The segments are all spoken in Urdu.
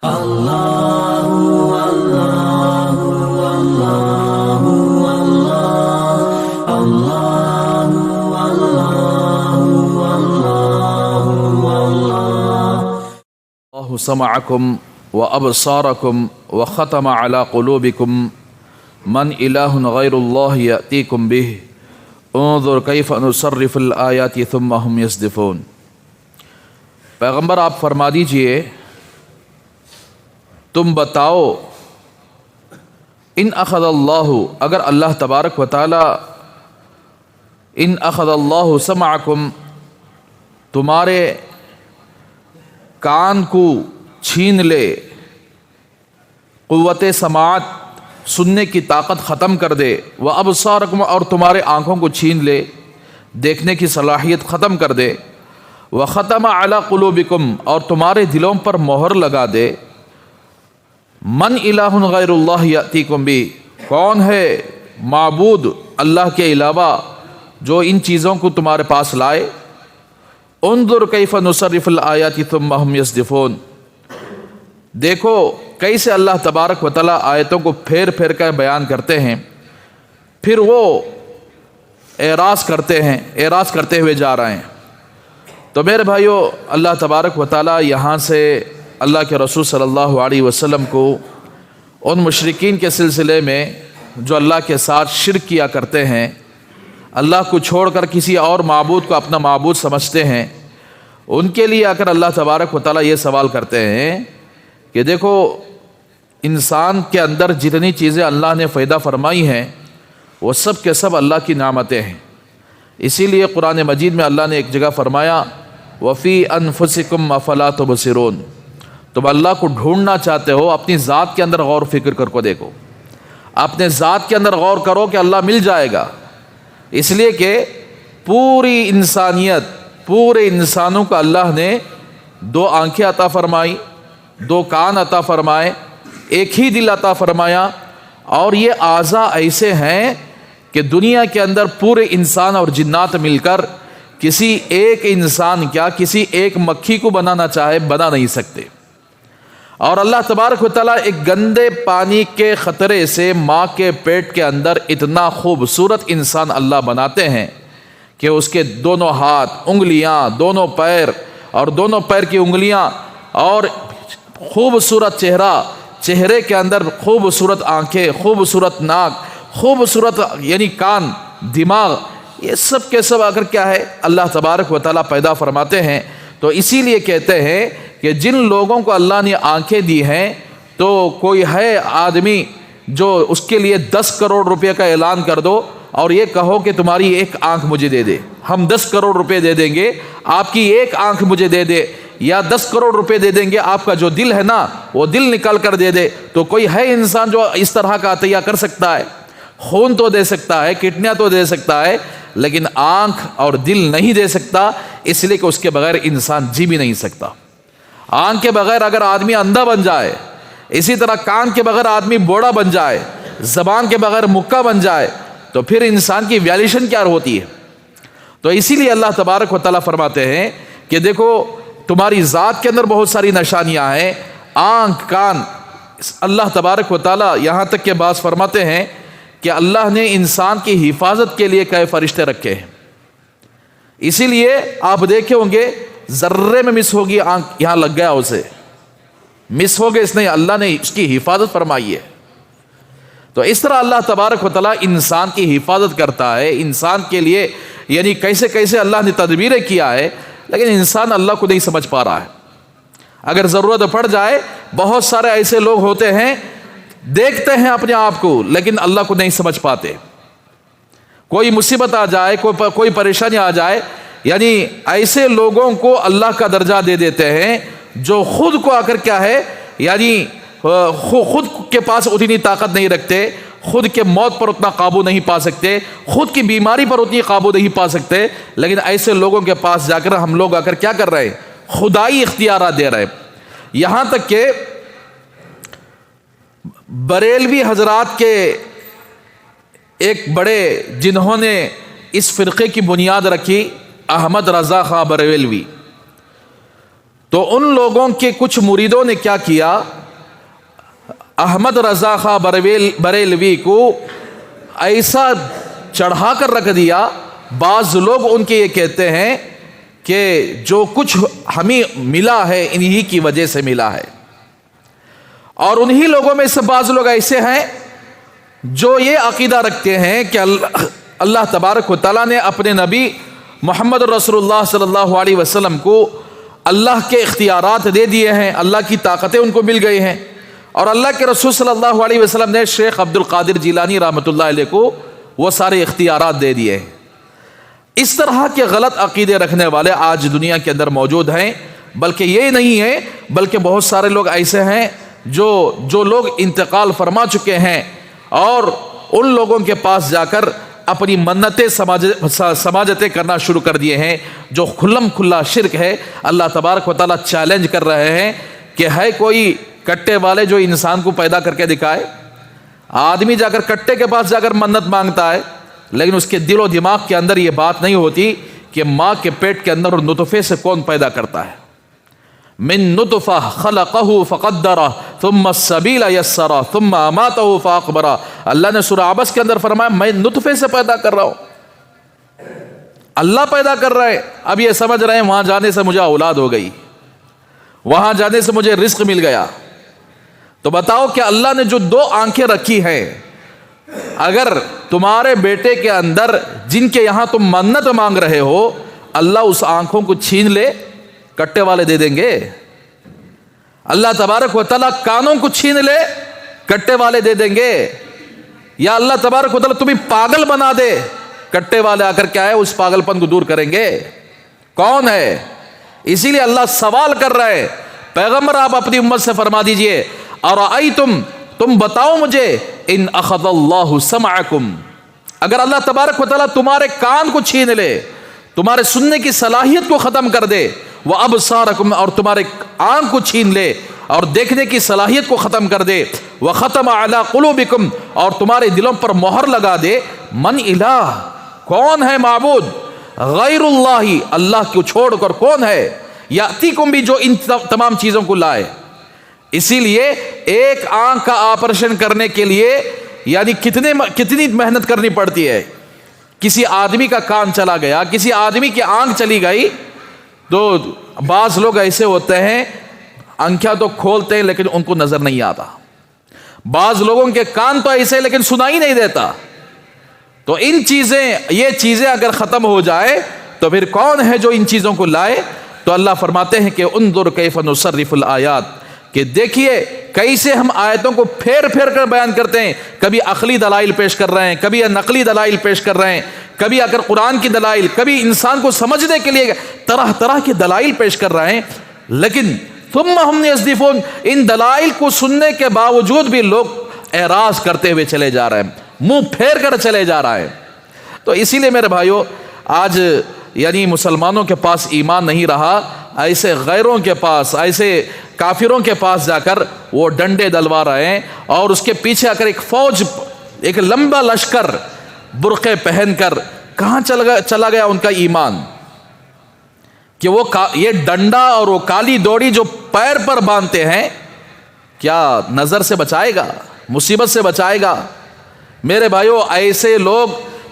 اللہ سمعکم وابصارکم وختم علی قلوبکم من الہ غیر اللہ یأتیکم بہ انظر کیف نصرف الآیات ثم ہم یصدفون۔ پیغمبر آپ فرما دیجئے تم بتاؤ ان اخذ اللہ، اگر اللہ تبارک و تعالی ان اخذ اللہ سمعکم تمہارے کان کو چھین لے، قوت سماعت سننے کی طاقت ختم کر دے، وابصارکم اور تمہارے آنکھوں کو چھین لے، دیکھنے کی صلاحیت ختم کر دے، وختم علی قلوبکم اور تمہارے دلوں پر مہر لگا دے، من الہ غیر اللہ یأتیکم بہ، کون ہے معبود اللہ کے علاوہ جو ان چیزوں کو تمہارے پاس لائے، انظر کیف نصرف الآیات ثم ہم یصدفون، دیکھو کیسے اللہ تبارک و تعالیٰ آیتوں کو پھیر پھیر کر بیان کرتے ہیں، پھر وہ اعراض کرتے ہوئے جا رہے ہیں۔ تو میرے بھائیو، اللہ تبارک و تعالیٰ یہاں سے اللہ کے رسول صلی اللہ علیہ وسلم کو ان مشرکین کے سلسلے میں جو اللہ کے ساتھ شرک کیا کرتے ہیں، اللہ کو چھوڑ کر کسی اور معبود کو اپنا معبود سمجھتے ہیں، ان کے لیے آ کر اللہ تبارک و تعالیٰ یہ سوال کرتے ہیں کہ دیکھو انسان کے اندر جتنی چیزیں اللہ نے پیدا فرمائی ہیں وہ سب کے سب اللہ کی نعمتیں ہیں۔ اسی لیے قرآن مجید میں اللہ نے ایک جگہ فرمایا وَفِي أَنفُسِكُمْ أَفَلَا تُبْصِرُونَ، تم اللہ کو ڈھونڈنا چاہتے ہو، اپنی ذات کے اندر غور فکر کر کو دیکھو، اپنے ذات کے اندر غور کرو کہ اللہ مل جائے گا۔ اس لیے کہ پوری انسانیت، پورے انسانوں کو اللہ نے دو آنکھیں عطا فرمائی، دو کان عطا فرمائے، ایک ہی دل عطا فرمایا، اور یہ اعضاء ایسے ہیں کہ دنیا کے اندر پورے انسان اور جنات مل کر کسی ایک انسان کیا کسی ایک مکھی کو بنانا چاہے بنا نہیں سکتے۔ اور اللہ تبارک و تعالیٰ ایک گندے پانی کے خطرے سے ماں کے پیٹ کے اندر اتنا خوبصورت انسان اللہ بناتے ہیں کہ اس کے دونوں ہاتھ، انگلیاں، دونوں پیر اور دونوں پیر کی انگلیاں اور خوبصورت چہرے کے اندر خوبصورت آنکھیں، خوبصورت ناک، خوبصورت یعنی کان، دماغ، یہ سب کے سب اگر کیا ہے اللہ تبارک و تعالیٰ پیدا فرماتے ہیں۔ تو اسی لیے کہتے ہیں کہ جن لوگوں کو اللہ نے آنکھیں دی ہیں تو کوئی ہے آدمی جو اس کے لیے 10 کروڑ روپے کا اعلان کر دو اور یہ کہو کہ تمہاری ایک آنکھ مجھے دے دے، ہم 10 کروڑ روپے دے دیں گے، آپ کی ایک آنکھ مجھے دے دے، یا 10 کروڑ روپے دے دیں گے، آپ کا جو دل ہے نا وہ دل نکال کر دے دے، تو کوئی ہے انسان جو اس طرح کا عطیہ کر سکتا ہے؟ خون تو دے سکتا ہے، کڈنیاں تو دے سکتا ہے، لیکن آنکھ اور دل نہیں دے سکتا، اس لیے کہ اس کے بغیر انسان جی بھی نہیں سکتا۔ آنکھ کے بغیر اگر آدمی اندھا بن جائے، اسی طرح کان کے بغیر آدمی بوڑا بن جائے، زبان کے بغیر مکہ بن جائے، تو پھر انسان کی ویلیوشن کیا ہوتی ہے؟ تو اسی لیے اللہ تبارک و تعالیٰ فرماتے ہیں کہ دیکھو تمہاری ذات کے اندر بہت ساری نشانیاں ہیں، آنکھ، کان۔ اللہ تبارک و تعالیٰ یہاں تک کہ بعض فرماتے ہیں کہ اللہ نے انسان کی حفاظت کے لیے کئی فرشتے رکھے ہیں، اسی لیے آپ دیکھے ہوں گے ذرے میں مس ہوگی آنکھ، یہاں لگ گیا اسے، مس ہو گئے، اس نے اللہ نے اس کی حفاظت فرمائی ہے۔ تو اس طرح اللہ تبارک و تعالیٰ انسان کی حفاظت کرتا ہے، انسان کے لیے یعنی کیسے کیسے اللہ نے تدبیریں کیا ہے، لیکن انسان اللہ کو نہیں سمجھ پا رہا ہے۔ اگر ضرورت پڑ جائے، بہت سارے ایسے لوگ ہوتے ہیں دیکھتے ہیں اپنے آپ کو لیکن اللہ کو نہیں سمجھ پاتے۔ کوئی مصیبت آ جائے، کوئی پریشانی آ جائے، یعنی ایسے لوگوں کو اللہ کا درجہ دے دیتے ہیں جو خود کو آ کر کیا ہے یعنی خود کے پاس اتنی طاقت نہیں رکھتے، خود کے موت پر اتنا قابو نہیں پا سکتے، خود کی بیماری پر اتنی قابو نہیں پا سکتے، لیکن ایسے لوگوں کے پاس جا کر ہم لوگ آ کر کیا کر رہے ہیں؟ خدائی اختیارات دے رہے ہیں۔ یہاں تک کہ بریلوی حضرات کے ایک بڑے جنہوں نے اس فرقے کی بنیاد رکھی، احمد رضا خان بریلوی، تو ان لوگوں کے کچھ مریدوں نے کیا کیا، احمد رضا خاں بریلوی کو ایسا چڑھا کر رکھ دیا. بعض لوگ ان کے یہ کہتے ہیں کہ جو کچھ ہمیں ملا ہے انہی کی وجہ سے ملا ہے. اور انہی لوگوں میں سے بعض لوگ ایسے ہیں جو یہ عقیدہ رکھتے ہیں کہ اللہ تبارک و تعالیٰ نے اپنے نبی محمد رسول اللہ صلی اللہ علیہ وسلم کو اللہ کے اختیارات دے دیے ہیں، اللہ کی طاقتیں ان کو مل گئی ہیں، اور اللہ کے رسول صلی اللہ علیہ وسلم نے شیخ عبد القادر جیلانی رحمۃ اللہ علیہ کو وہ سارے اختیارات دے دیے ہیں. اس طرح کے غلط عقیدے رکھنے والے آج دنیا کے اندر موجود ہیں. بلکہ یہ نہیں ہے، بلکہ بہت سارے لوگ ایسے ہیں جو لوگ انتقال فرما چکے ہیں اور ان لوگوں کے پاس جا کر اپنی منتیں سماجتیں کرنا شروع کر دیے ہیں، جو کھلم کھلا شرک ہے. اللہ تبارک و تعالیٰ چیلنج کر رہے ہیں کہ ہے کوئی کٹے والے جو انسان کو پیدا کر کے دکھائے. آدمی جا کر کٹے کے پاس جا کر منت مانگتا ہے، لیکن اس کے دل و دماغ کے اندر یہ بات نہیں ہوتی کہ ماں کے پیٹ کے اندر نطفے سے کون پیدا کرتا ہے. من نطفہ خلقہ فقدرہ ثم السبیل یسرہ ثم اماتہ فاقبرہ. اللہ نے سورہ عبس کے اندر فرمایا میں نطفے سے پیدا کر رہا ہوں، اللہ پیدا کر رہا ہے. اب یہ سمجھ رہے ہیں وہاں جانے سے مجھے اولاد ہو گئی، وہاں جانے سے مجھے رزق مل گیا. تو بتاؤ کہ اللہ نے جو 2 آنکھیں رکھی ہیں، اگر تمہارے بیٹے کے اندر جن کے یہاں تم منت مانگ رہے ہو اللہ اس آنکھوں کو چھین لے، کٹے والے دے دیں گے؟ اللہ تبارک و تعالیٰ کانوں کو چھین لے، کٹے والے دے دیں گے؟ یا اللہ تبارک و تعالیٰ تمہیں پاگل بنا دے، کٹے والے آ کر کیا ہے اس پاگل پن کو دور کریں گے؟ کون ہے؟ اسی لیے اللہ سوال کر رہا ہے، پیغمبر آپ اپنی امت سے فرما دیجئے ارأیتم، تم بتاؤ مجھے، ان اخذ اللہ سمعکم، اگر اللہ تبارک و تعالیٰ تمہارے کان کو چھین لے، تمہارے سننے کی صلاحیت کو ختم کر دے، وابصارکم، اور تمہارے آنکھ کو چھین لے اور دیکھنے کی صلاحیت کو ختم کر دے، وختم علی قلوبکم، اور تمہارے دلوں پر مہر لگا دے، من الہ، کون ہے معبود غیر اللہ، اللہ کو چھوڑ کر کون ہے، یاتیکم بھی، جو ان تمام چیزوں کو لائے. اسی لیے ایک آنکھ کا آپریشن کرنے کے لیے یعنی کتنی محنت کرنی پڑتی ہے. کسی آدمی کا کان چلا گیا، کسی آدمی کی آنکھ چلی گئی، تو بعض لوگ ایسے ہوتے ہیں آنکھیں تو کھولتے ہیں لیکن ان کو نظر نہیں آتا. بعض لوگوں کے کان تو ایسے لیکن سنائی نہیں دیتا. تو یہ چیزیں اگر ختم ہو جائے تو پھر کون ہے جو ان چیزوں کو لائے؟ تو اللہ فرماتے ہیں کہ انظر کیف نصرف الآیات، کہ دیکھیے کیسے ہم آیتوں کو پھیر پھیر کر بیان کرتے ہیں. کبھی عقلی دلائل پیش کر رہے ہیں، کبھی نقلی دلائل پیش کر رہے ہیں، کبھی اگر قرآن کی دلائل، کبھی انسان کو سمجھنے کے لیے طرح طرح کے دلائل پیش کر رہے ہیں. لیکن ثم ہم یصدفون، ان دلائل کو سننے کے باوجود بھی لوگ اعراض کرتے ہوئے چلے جا رہے ہیں، منہ پھیر کر چلے جا رہے ہیں. تو اسی لیے میرے بھائیو، آج یعنی مسلمانوں کے پاس ایمان نہیں رہا، ایسے غیروں کے پاس، ایسے کافروں کے پاس جا کر وہ ڈنڈے دلوا رہے ہیں، اور اس کے پیچھے آ کر ایک فوج، ایک لمبا لشکر برقعے پہن کر کہاں چلا گیا ان کا ایمان، کہ وہ یہ ڈنڈا اور وہ کالی دوڑی جو پیر پر باندھتے ہیں کیا نظر سے بچائے گا، مصیبت سے بچائے گا؟ میرے بھائیو، ایسے لوگ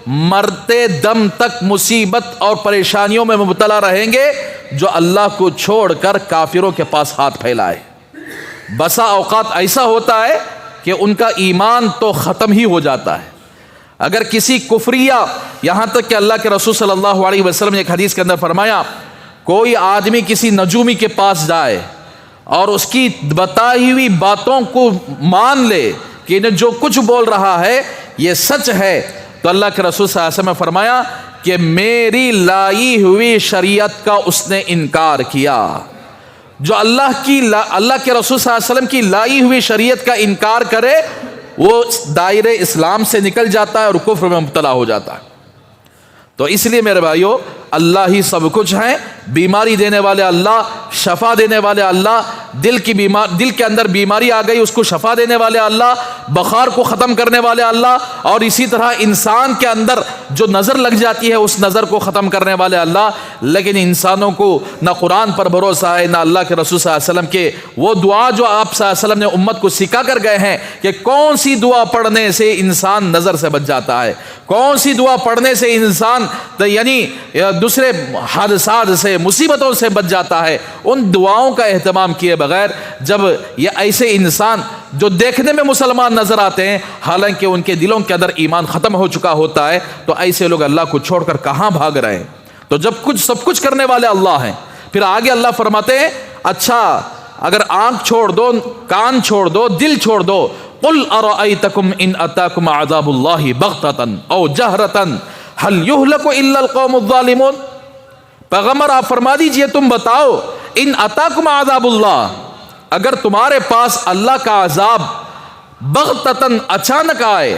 مرتے دم تک مصیبت اور پریشانیوں میں مبتلا رہیں گے جو اللہ کو چھوڑ کر کافروں کے پاس ہاتھ پھیلائے. بسا اوقات ایسا ہوتا ہے کہ ان کا ایمان تو ختم ہی ہو جاتا ہے. اگر کسی کفریہ، یہاں تک کہ اللہ کے رسول صلی اللہ علیہ وسلم نے ایک حدیث کے اندر فرمایا، کوئی آدمی کسی نجومی کے پاس جائے اور اس کی بتائی ہوئی باتوں کو مان لے کہ جو کچھ بول رہا ہے یہ سچ ہے، تو اللہ کے رسول صلی اللہ علیہ وسلم نے فرمایا کہ میری لائی ہوئی شریعت کا اس نے انکار کیا. جو اللہ کے رسول صلی اللہ علیہ وسلم کی لائی ہوئی شریعت کا انکار کرے وہ دائرے اسلام سے نکل جاتا ہے اور کفر میں مبتلا ہو جاتا ہے. تو اس لیے میرے بھائیو، اللہ ہی سب کچھ ہیں، بیماری دینے والے اللہ، شفا دینے والے اللہ، دل کے اندر بیماری آ گئی اس کو شفا دینے والے اللہ، بخار کو ختم کرنے والے اللہ، اور اسی طرح انسان کے اندر جو نظر لگ جاتی ہے اس نظر کو ختم کرنے والے اللہ۔ لیکن انسانوں کو نہ قرآن پر بھروسہ ہے، نہ اللہ کے رسول صلی اللہ علیہ وسلم کے وہ دعا جو آپ صلی اللہ علیہ وسلم نے امت کو سکھا کر گئے ہیں کہ کون سی دعا پڑھنے سے انسان نظر سے بچ جاتا ہے، کون سی دعا پڑھنے سے انسان یعنی دوسرے حادثات سے مصیبتوں سے بچ جاتا ہے، ان دعاؤں کا اہتمام کیے بغیر جب یہ ایسے انسان جو دیکھنے میں مسلمان نظر آتے ہیں حالانکہ ان کے دلوں کے اندر ایمان ختم ہو چکا ہوتا ہے، تو ایسے لوگ اللہ کو چھوڑ کر کہاں بھاگ رہے ہیں؟ تو جب سب کچھ کرنے والے اللہ ہیں، پھر آگے اللہ فرماتے ہیں اچھا اگر آنکھ چھوڑ دو، کان چھوڑ دو، دل چھوڑ دو، قل ارأیتکم ان اتاکم عذاب اللہ بغتۃ او جہرۃ هل یہلک الا القوم الظالمون۔ پیغمبر آپ فرما دیجئے تم بتاؤ، ان اتاکم عذاب اللہ، اگر تمہارے پاس اللہ کا عذاب بغتۃ اچانک آئے،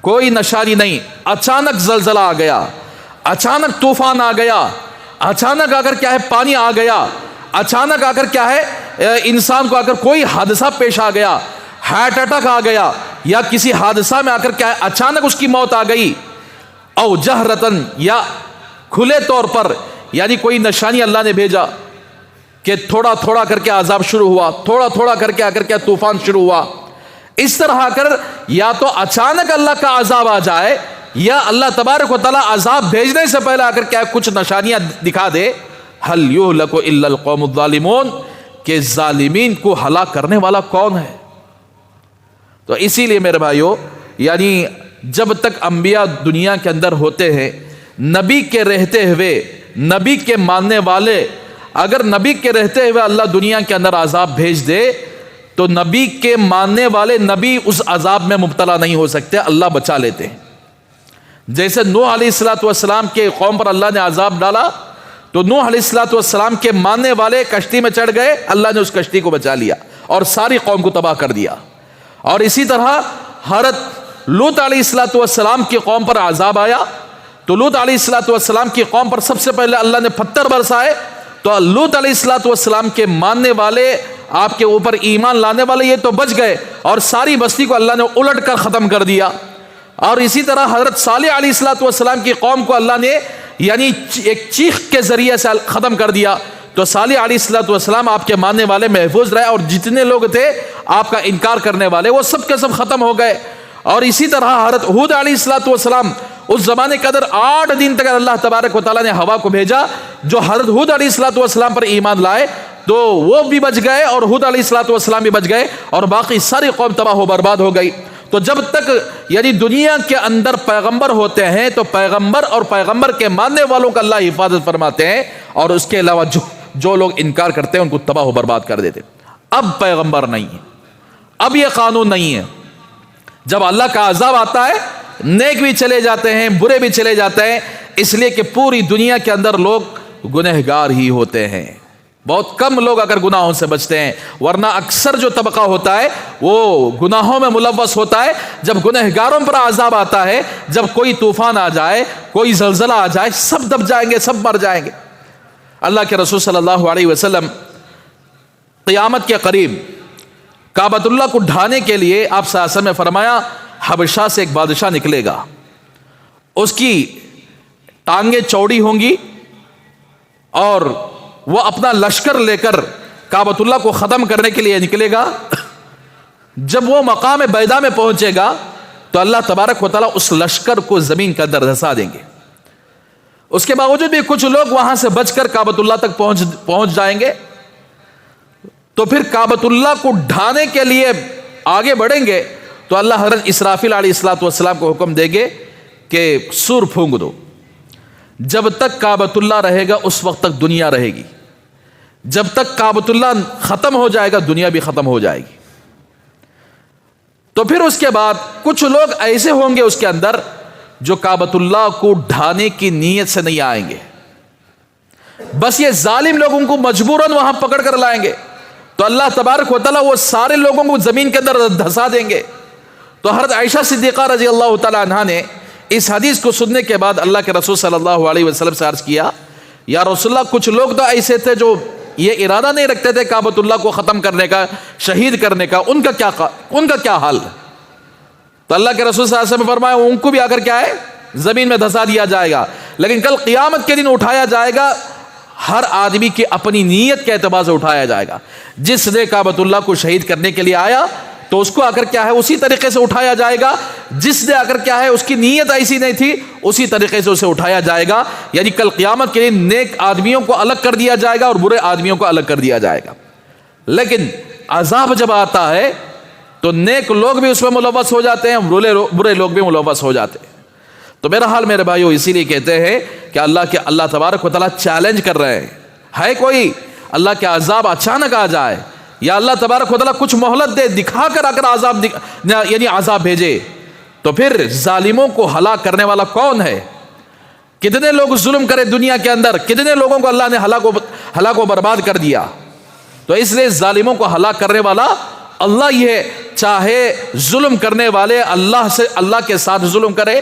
کوئی نشانی نہیں، اچانک زلزلہ آ گیا، اچانک طوفان آ گیا، اچانک اگر کیا ہے پانی آ گیا، اچانک اگر کیا ہے انسان کو اگر کوئی حادثہ پیش آ گیا، ہارٹ اٹیک آ گیا، یا کسی حادثہ میں آ کر کیا ہے اچانک اس کی موت آ گئی، او جہرتن یا کھلے طور پر، یعنی کوئی نشانی اللہ نے بھیجا کہ تھوڑا تھوڑا کر کے عذاب شروع ہوا، تھوڑا تھوڑا کر کے آ کر کے طوفان شروع ہوا، اس طرح کر یا تو اچانک اللہ کا عذاب آ جائے یا اللہ تبارک و تعالیٰ عذاب بھیجنے سے پہلے آ کر کیا کچھ نشانیاں دکھا دے، هل یہلک الا القوم الظالمون، کہ ظالمین کو ہلاک کرنے والا کون ہے؟ تو اسی لیے میرے بھائیو، یعنی جب تک انبیاء دنیا کے اندر ہوتے ہیں، نبی کے رہتے ہوئے، نبی کے ماننے والے، اگر نبی کے رہتے ہوئے اللہ دنیا کے اندر عذاب بھیج دے تو نبی کے ماننے والے نبی اس عذاب میں مبتلا نہیں ہو سکتے، اللہ بچا لیتے ہیں۔ جیسے نوح علیہ السلام کے قوم پر اللہ نے عذاب ڈالا تو نوح علیہ السلام کے ماننے والے کشتی میں چڑھ گئے، اللہ نے اس کشتی کو بچا لیا اور ساری قوم کو تباہ کر دیا۔ اور اسی طرح حضرت لوط علیہ السلام کی قوم پر عذاب آیا تو لوط علیہ السلام کی قوم پر سب سے پہلے اللہ نے پتھر برسائے، تو لوط علیہ السلام کے ماننے والے، آپ کے اوپر ایمان لانے والے یہ تو بچ گئے اور ساری بستی کو اللہ نے الٹ کر ختم کر دیا۔ اور اسی طرح حضرت صالح علیہ السلام کی قوم کو اللہ نے یعنی ایک چیخ کے ذریعے سے ختم کر دیا، تو صالح علیہ السلام آپ کے ماننے والے محفوظ رہے، اور جتنے لوگ تھے آپ کا انکار کرنے والے وہ سب کے سب ختم ہو گئے۔ اور اسی طرح حضرت ہود علیہ السلام اس زمانے کے اندر 8 دن تک اللہ تبارک و تعالیٰ نے ہوا کو بھیجا، جو حضرت ہود علیہ السلام پر ایمان لائے تو وہ بھی بچ گئے اور ہود علیہ السلام بھی بچ گئے، اور باقی ساری قوم تباہ و برباد ہو گئی۔ تو جب تک یعنی دنیا کے اندر پیغمبر ہوتے ہیں تو پیغمبر اور پیغمبر کے ماننے والوں کا اللہ حفاظت فرماتے ہیں، اور اس کے علاوہ جو لوگ انکار کرتے ہیں ان کو تباہ و برباد کر دیتے۔ اب پیغمبر نہیں ہے، اب یہ قانون نہیں ہے، جب اللہ کا عذاب آتا ہے نیک بھی چلے جاتے ہیں، برے بھی چلے جاتے ہیں، اس لیے کہ پوری دنیا کے اندر لوگ گنہگار ہی ہوتے ہیں، بہت کم لوگ اگر گناہوں سے بچتے ہیں، ورنہ اکثر جو طبقہ ہوتا ہے وہ گناہوں میں ملوث ہوتا ہے۔ جب گنہگاروں پر عذاب آتا ہے، جب کوئی طوفان آ جائے، کوئی زلزلہ آ جائے، سب دب جائیں گے، سب مر جائیں گے۔ اللہ کے رسول صلی اللہ علیہ وسلم قیامت کے قریب کعبۃ اللہ کو ڈھانے کے لیے آپ صلی اللہ علیہ وسلم نے فرمایا حبشہ سے ایک بادشاہ نکلے گا، اس کی ٹانگیں چوڑی ہوں گی اور وہ اپنا لشکر لے کر کعبۃ اللہ کو ختم کرنے کے لیے نکلے گا۔ جب وہ مقام بیضا میں پہنچے گا تو اللہ تبارک و تعالیٰ اس لشکر کو زمین کے اندر دھسا دیں گے۔ اس کے باوجود بھی کچھ لوگ وہاں سے بچ کر کعبۃ اللہ تک پہنچ جائیں گے، تو پھر کعبۃ اللہ کو ڈھانے کے لیے آگے بڑھیں گے تو اللہ حضرت اسرافیل علیہ السلام کو حکم دیں گے کہ سور پھونک دو، جب تک کعبۃ اللہ رہے گا اس وقت تک دنیا رہے گی، جب تک کعبۃ اللہ ختم ہو جائے گا دنیا بھی ختم ہو جائے گی۔ تو پھر اس کے بعد کچھ لوگ ایسے ہوں گے اس کے اندر جو کعبۃ اللہ کو ڈھانے کی نیت سے نہیں آئیں گے، بس یہ ظالم لوگ ان کو مجبوراً وہاں پکڑ کر لائیں گے، تو اللہ تبارک و تعالیٰ وہ سارے لوگوں کو زمین کے اندر دھسا دیں گے۔ تو حضرت عائشہ صدیقہ رضی اللہ تعالیٰ عنہا نے اس حدیث کو سننے کے بعد اللہ کے رسول صلی اللہ علیہ وسلم سے عرض کیا یا رسول اللہ کچھ لوگ تو ایسے تھے جو یہ ارادہ نہیں رکھتے تھے کعبۃ اللہ کو ختم کرنے کا، شہید کرنے کا، ان کا کیا حال؟ تو اللہ کے رسول صلی اللہ علیہ وسلم نے فرمایا ان کو بھی آگر کیا ہے زمین میں دھسا دیا جائے گا، لیکن کل قیامت کے دن اٹھایا جائے گا، ہر آدمی کی اپنی نیت کے اعتبار سے اٹھایا جائے گا۔ جس نے کعبۃ اللہ کو شہید کرنے کے لیے آیا تو اس کو آگر کیا ہے اسی طریقے سے اٹھایا جائے گا، جس نے آگر کیا ہے اس کی نیت ایسی نہیں تھی اسی طریقے سے اسے اٹھایا جائے گا۔ یعنی کل قیامت کے دن نیک آدمیوں کو الگ کر دیا جائے گا اور برے آدمیوں کو الگ کر دیا جائے گا۔ لیکن عذاب جب آتا ہے تو نیک لوگ بھی اس میں ملوث ہو جاتے ہیں، برے لوگ بھی ملوث ہو جاتے ہیں۔ تو میرا حال میرے بھائیو اسی لیے کہتے ہیں کہ اللہ تبارک و تعالیٰ چیلنج کر رہے ہیں، ہے کوئی اللہ کے عذاب اچانک آ جائے یا اللہ تبارک و تعالیٰ کچھ مہلت دے، دکھا کر اگر عذاب بھیجے تو پھر ظالموں کو ہلاک کرنے والا کون ہے؟ کتنے لوگ ظلم کرے دنیا کے اندر، کتنے لوگوں کو اللہ نے ہلاک و برباد کر دیا۔ تو اس لیے ظالموں کو ہلاک کرنے والا اللہ ہی ہے، چاہے ظلم کرنے والے اللہ کے ساتھ ظلم کرے،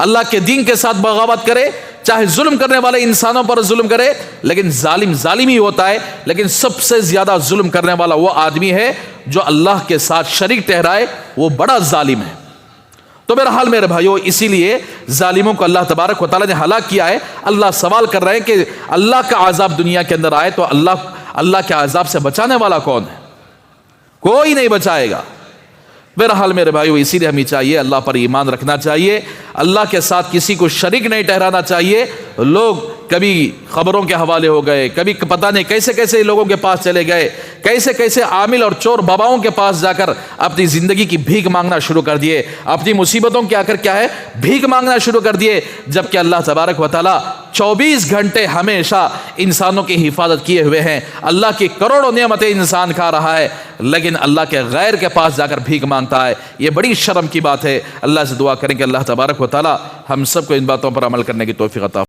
اللہ کے دین کے ساتھ بغاوت کرے، چاہے ظلم کرنے والے انسانوں پر ظلم کرے، لیکن ظالم ہی ہوتا ہے۔ لیکن سب سے زیادہ ظلم کرنے والا وہ آدمی ہے جو اللہ کے ساتھ شریک ٹھہرائے، وہ بڑا ظالم ہے۔ تو میرا حال میرے بھائیو اسی لیے ظالموں کو اللہ تبارک و تعالیٰ نے ہلاک کیا ہے۔ اللہ سوال کر رہے ہیں کہ اللہ کا عذاب دنیا کے اندر آئے تو اللہ کے عذاب سے بچانے والا کون ہے؟ کوئی نہیں بچائے گا۔ میرا حال میرے بھائیو اسی لیے ہمیں چاہیے اللہ پر ایمان رکھنا چاہیے، اللہ کے ساتھ کسی کو شریک نہیں ٹھہرانا چاہیے۔ لوگ کبھی خبروں کے حوالے ہو گئے، کبھی پتہ نہیں کیسے کیسے لوگوں کے پاس چلے گئے، کیسے کیسے عامل اور چور باباؤں کے پاس جا کر اپنی زندگی کی بھیک مانگنا شروع کر دیے، اپنی مصیبتوں کے آ کر کیا ہے بھیک مانگنا شروع کر دیے، جبکہ اللہ تبارک و تعالیٰ 24 گھنٹے ہمیشہ انسانوں کی حفاظت کیے ہوئے ہیں۔ اللہ کی کروڑوں نعمتیں انسان کھا رہا ہے لیکن اللہ کے غیر کے پاس جا کر بھیک مانگتا ہے، یہ بڑی شرم کی بات ہے۔ اللہ سے دعا کریں کہ اللہ تبارک و تعالیٰ ہم سب کو ان باتوں پر عمل کرنے کی توفیق عطا